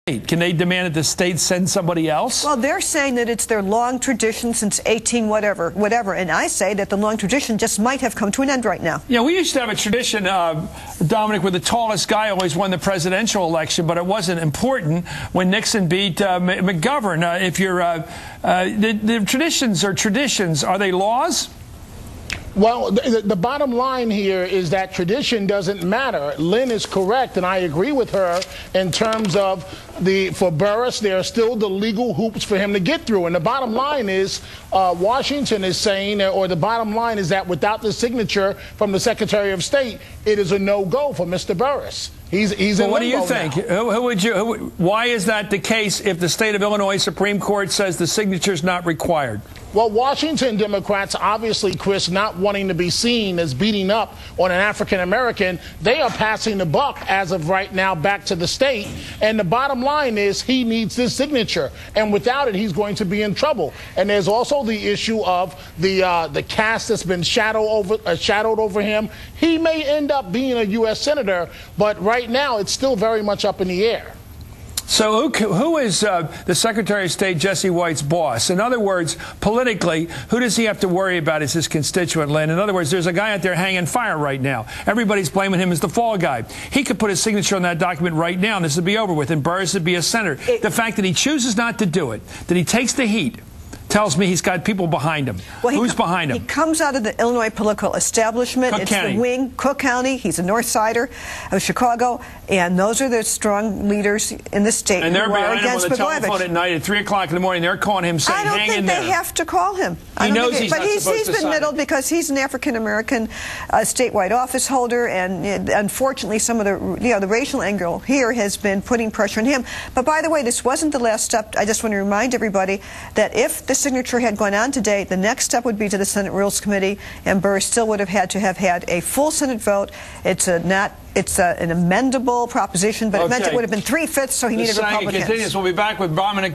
Can they demand that the state send somebody else? Well, they're saying that it's their long tradition since 18 whatever, and I say that the long tradition just might have come to an end right now. Yeah, we used to have a tradition, Dominic, where the tallest guy always won the presidential election, but it wasn't important when Nixon beat McGovern. If you're the traditions are traditions, are they laws? Well, the bottom line here is that tradition doesn't matter. Lynn is correct, and I agree with her in terms of for Burris, there are still the legal hoops for him to get through. And the bottom line is Washington is saying, or the bottom line is that without the signature from the Secretary of State, it is a no-go for Mr. Burris. He's in what do you think? Now. Why is that the case if the state of Illinois Supreme Court says the signature is not required? Well, Washington Democrats, obviously, Chris, not wanting to be seen as beating up on an African-American, they are passing the buck as of right now back to the state. And the bottom line is he needs this signature. And without it, he's going to be in trouble. And there's also the issue of the cast that's been shadowed over him. He may end up being a U.S. Senator, but right now it's still very much up in the air. So who is the Secretary of State Jesse White's boss? In other words, politically, who does he have to worry about as his constituent, Lynn? In other words, there's a guy out there hanging fire right now. Everybody's blaming him as the fall guy. He could put his signature on that document right now, and this would be over with, and Burris would be a senator. The fact that he chooses not to do it, that he takes the heat, tells me he's got people behind him. Well, who's behind him? He comes out of the Illinois political establishment. Cook County. The wing, Cook County. He's a North Sider of Chicago, and those are the strong leaders in the state. And they're who are behind him on against the telephone at night at 3 o'clock in the morning. They're calling him saying, "Hang in there." I don't think they have to call him. He knows he's not supposed to sign. But he's been middled because he's an African-American statewide office holder, and unfortunately, some of the racial angle here has been putting pressure on him. But by the way, this wasn't the last step. I just want to remind everybody that if the signature had gone on today, the next step would be to the Senate Rules Committee, and Burris still would have had to have had a full Senate vote. It's an amendable proposition, but it meant it would have been 3/5, so he needed Republicans. Continues. We'll be back with Dominic.